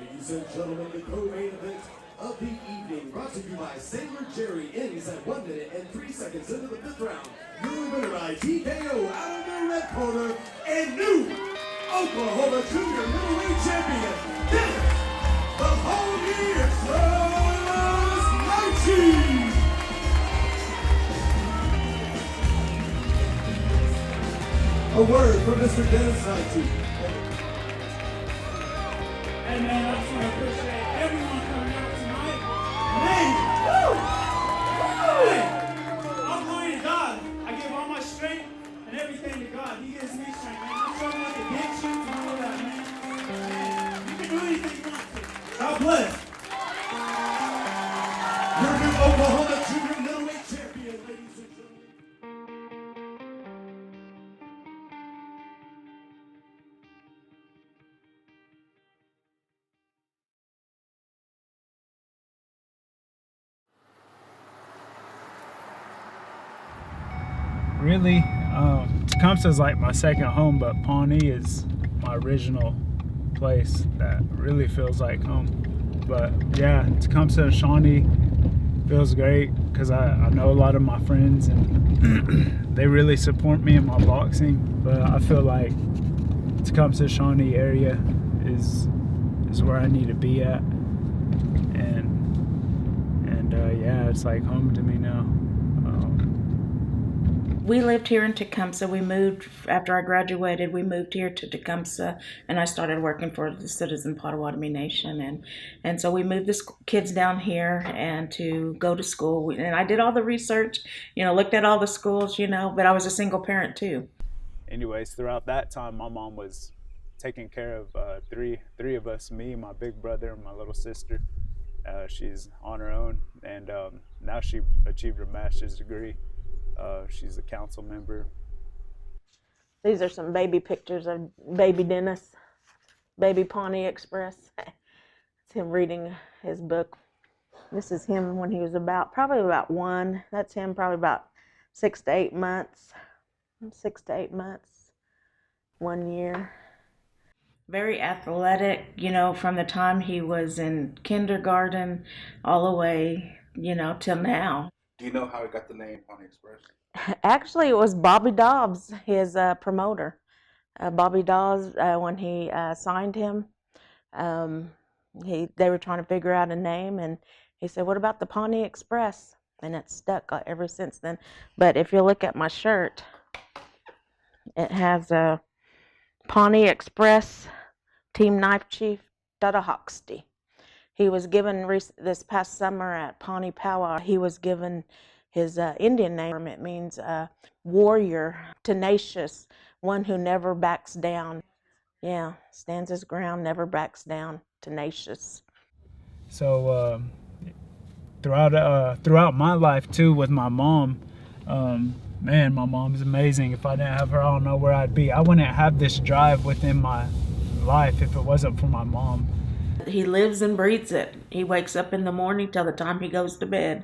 Ladies and gentlemen, the co-main event of the evening, brought to you by Sailor Jerry, ends at 1 minute and 3 seconds into the 5th round. Your winner by TKO out of the red corner, and new Oklahoma Junior Middleweight Champion, Dennis the Pawnee Knifechief. A word from Mr. Dennis Knifechief. Hey man, I just want to appreciate everyone coming out tonight. Man, I'm going to God. I give all my strength and everything to God. He gives me strength, man. I'm struggling with addictions and all that, man. And you can do anything you want to. God bless. Your new Oklahoma Junior Middleweight Champion, ladies and gentlemen. Really, Tecumseh is like my second home, but Pawnee is my original place that really feels like home. But yeah, Tecumseh and Shawnee feels great because I know a lot of my friends and they really support me in my boxing. But I feel like Tecumseh Shawnee area is where I need to be at, and yeah, it's like home to me now. We lived here in Tecumseh. We moved after I graduated. We moved here to Tecumseh, and I started working for the Citizen Potawatomi Nation, and so we moved the kids down here and to go to school. And I did all the research, looked at all the schools, but I was a single parent too. Anyways, throughout that time, my mom was taking care of three of us, me, my big brother, and my little sister. She's on her own, and now she achieved her master's degree. She's a council member. These are some baby pictures of baby Dennis, baby Pawnee Express. It's him reading his book. This is him when he was probably about 1. That's him probably about 6 to 8 months. 6 to 8 months, 1 year. Very athletic, from the time he was in kindergarten all the way, till now. Do you know how he got the name Pawnee Express? Actually, it was Bobby Dobbs, his promoter. Bobby Dobbs, when he signed him, they were trying to figure out a name, and he said, "What about the Pawnee Express?" And it's stuck ever since then. But if you look at my shirt, it has a Pawnee Express, Team Knifechief, Dadahoxty. He was given this past summer at Pawnee Powwow. He was given his Indian name. It means warrior, tenacious, one who never backs down. Yeah, stands his ground, never backs down, tenacious. So throughout my life too, with my mom, man, my mom's amazing. If I didn't have her, I don't know where I'd be. I wouldn't have this drive within my life if it wasn't for my mom. He lives and breathes it. He wakes up in the morning till the time he goes to bed.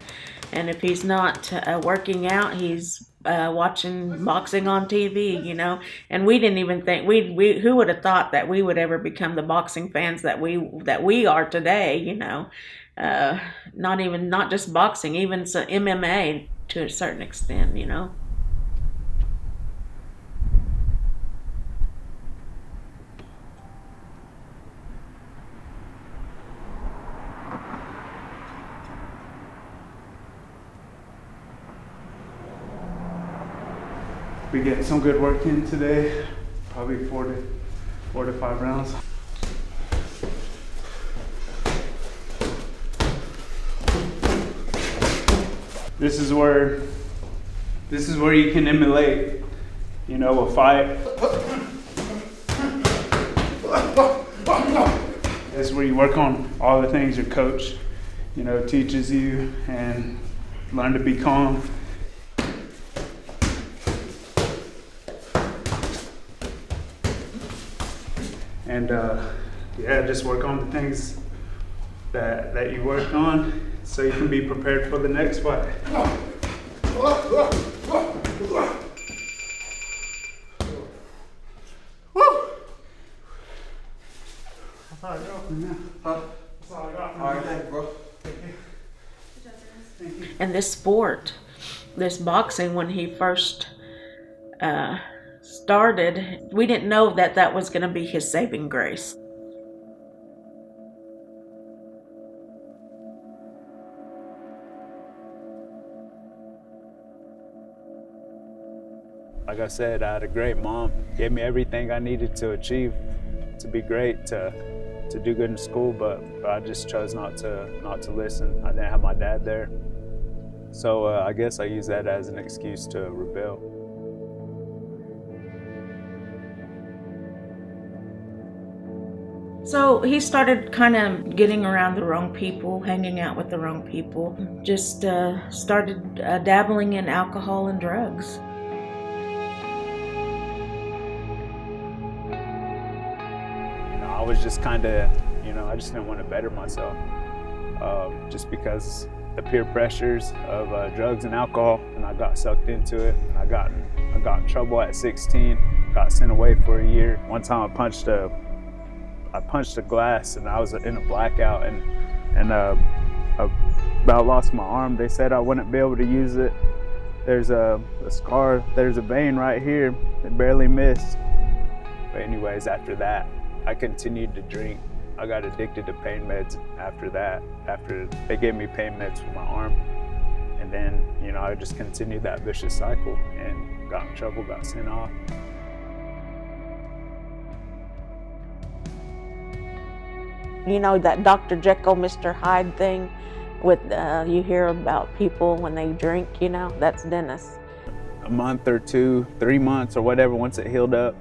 And if he's not working out, he's watching boxing on TV, And we didn't even think, who would have thought that we would ever become the boxing fans that we are today, Not just boxing, even MMA to a certain extent, We get some good work in today, probably 4 to 5 rounds. This is where you can emulate, a fight. This is where you work on all the things your coach, teaches you, and learn to be calm. And just work on the things that you worked on so you can be prepared for the next fight. I know. go for now. Huh? That's all I got for All right, now. thank you, bro. Thank you. And this sport, this boxing, when he first started, we didn't know that that was going to be his saving grace. Like I said, I had a great mom, gave me everything I needed to achieve, to be great, to do good in school, but I just chose not to listen. I didn't have my dad there. So I guess I use that as an excuse to rebel. So he started kind of getting around the wrong people, hanging out with the wrong people, just started dabbling in alcohol and drugs. I was just kind of, I just didn't want to better myself, just because the peer pressures of drugs and alcohol, and I got sucked into it. And I got in trouble at 16, got sent away for a year. One time I punched a glass, and I was in a blackout, and I about lost my arm. They said I wouldn't be able to use it. There's a scar, there's a vein right here. It barely missed. But anyways, after that, I continued to drink. I got addicted to pain meds after that, after they gave me pain meds for my arm. And then, I just continued that vicious cycle and got in trouble, got sent off. That Dr. Jekyll, Mr. Hyde thing with, you hear about people when they drink, that's Dennis. A month or 2, 3 months or whatever, once it healed up,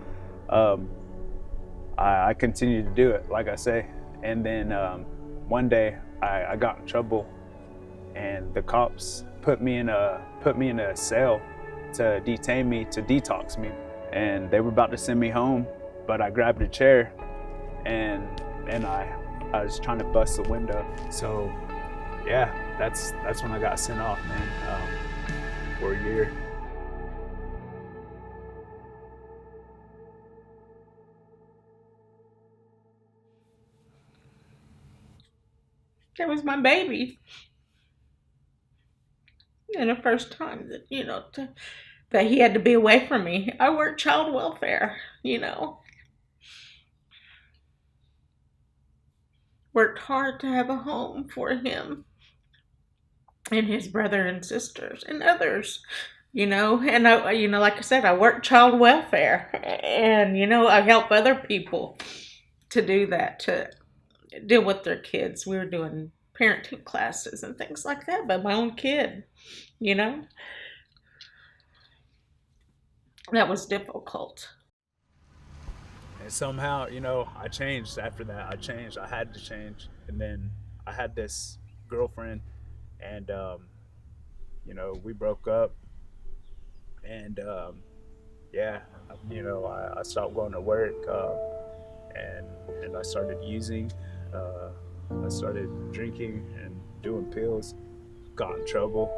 I continued to do it, like I say. And then one day I got in trouble, and the cops put me in a cell to detain me, to detox me. And they were about to send me home, but I grabbed a chair and I was trying to bust the window. So yeah, that's when I got sent off, man, for a year. That was my baby. And the first time that, that he had to be away from me. I worked child welfare, Worked hard to have a home for him and his brother and sisters and others, and I, like I said, I worked child welfare, and, I help other people to do that, to deal with their kids. We were doing parenting classes and things like that, but my own kid, that was difficult. And somehow, I changed after that. I changed. I had to change. And then I had this girlfriend, and we broke up. And I stopped going to work, and I started using. I started drinking and doing pills. Got in trouble.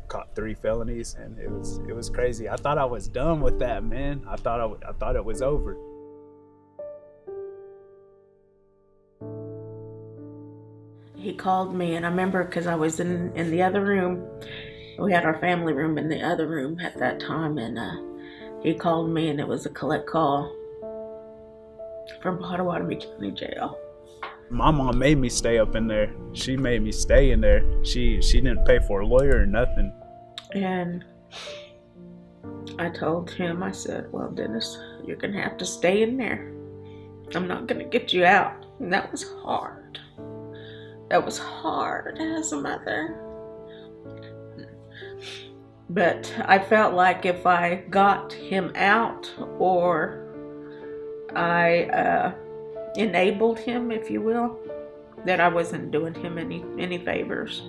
Caught 3 felonies, and it was crazy. I thought I was done with that, man. I thought it was over. He called me, and I remember because I was in the other room. We had our family room in the other room at that time, and he called me, and it was a collect call from Potawatomi County Jail. My mom made me stay up in there. She made me stay in there. She didn't pay for a lawyer or nothing. And I told him, I said, well, Dennis, you're going to have to stay in there. I'm not going to get you out. And that was hard. That was hard as a mother. But I felt like if I got him out, or I enabled him, if you will, that I wasn't doing him any favors,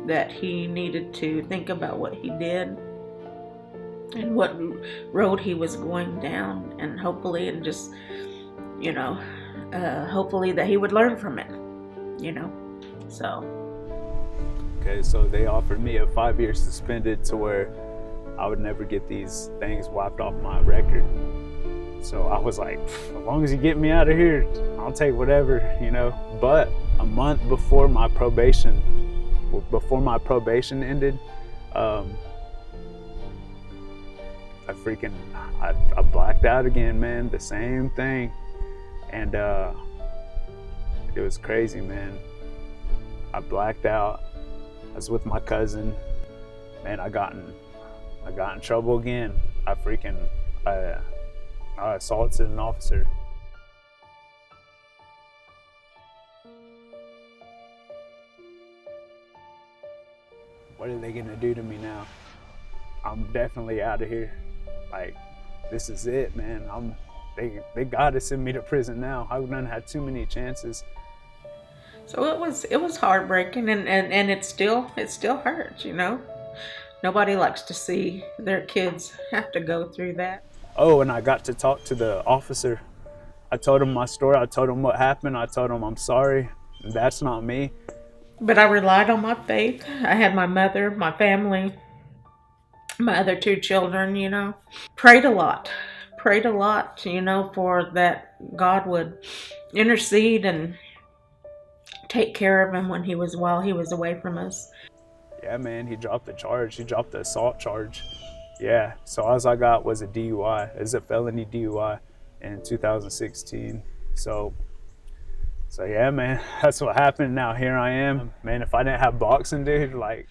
that he needed to think about what he did and what road he was going down, and hopefully, and just, hopefully that he would learn from it, so. Okay, so they offered me a 5-year suspended to where I would never get these things wiped off my record. So I was like, as long as you get me out of here, I'll take whatever, you know. But a month before my probation ended, I blacked out again, man, the same thing. And it was crazy, man. I blacked out. I was with my cousin. Man, I got in trouble again. I assaulted an officer. What are they gonna do to me now? I'm definitely out of here. Like, this is it, man. They gotta send me to prison now. I've done had too many chances. So it was heartbreaking, and it still hurts, you know. Nobody likes to see their kids have to go through that. Oh, and I got to talk to the officer. I told him my story. I told him what happened. I told him I'm sorry. That's not me. But I relied on my faith. I had my mother, my family, my other 2 children, you know. Prayed a lot, you know, for that God would intercede and take care of him while he was away from us. Yeah, man, he dropped the charge. He dropped the assault charge. Yeah, so all I got was a DUI. It was a felony DUI in 2016. So yeah, man, that's what happened. Now here I am. Man, if I didn't have boxing, dude, like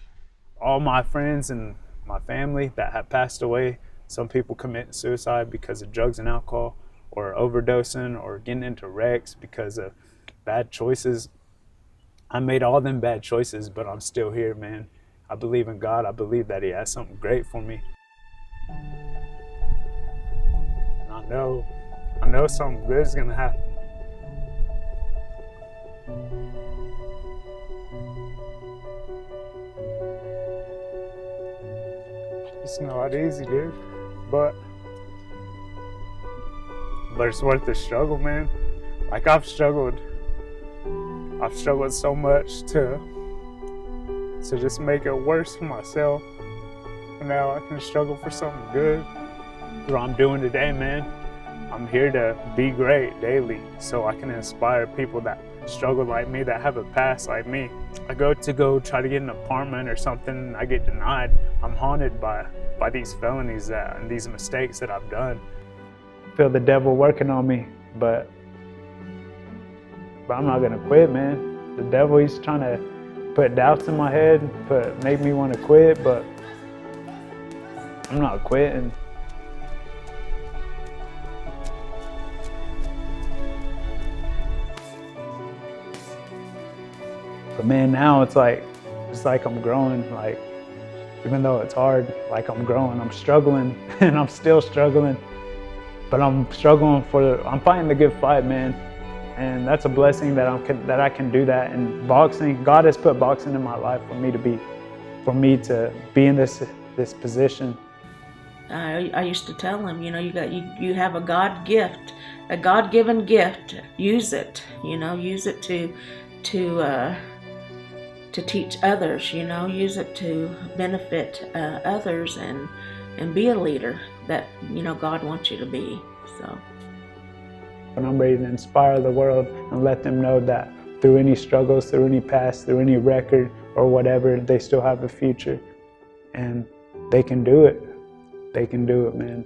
all my friends and my family that have passed away, some people commit suicide because of drugs and alcohol, or overdosing, or getting into wrecks because of bad choices. I made all them bad choices, but I'm still here, man. I believe in God. I believe that he has something great for me. And I know something good is gonna happen. It's not easy, dude, but it's worth the struggle, man. Like I've struggled so much to just make it worse for myself. And now I can struggle for something good. What I'm doing today, man, I'm here to be great daily so I can inspire people that struggle like me, that have a past like me. I go try to get an apartment or something and I get denied. I'm haunted by these felonies and these mistakes that I've done. I feel the devil working on me, but I'm not gonna quit, man. The devil, he's trying to put doubts in my head, make me want to quit, but I'm not quitting. But man, now it's like I'm growing. Like, even though it's hard, like I'm growing, I'm struggling, and I'm still struggling. But I'm fighting the good fight, man. And that's a blessing that I can do that. And boxing, God has put boxing in my life for me to be in this position. I used to tell him, you know, you have a God-given gift. Use it, you know, use it to teach others, you know, use it to benefit others and be a leader that, you know, God wants you to be. So. And I'm ready to inspire the world and let them know that through any struggles, through any past, through any record or whatever, they still have a future and they can do it. They can do it, man.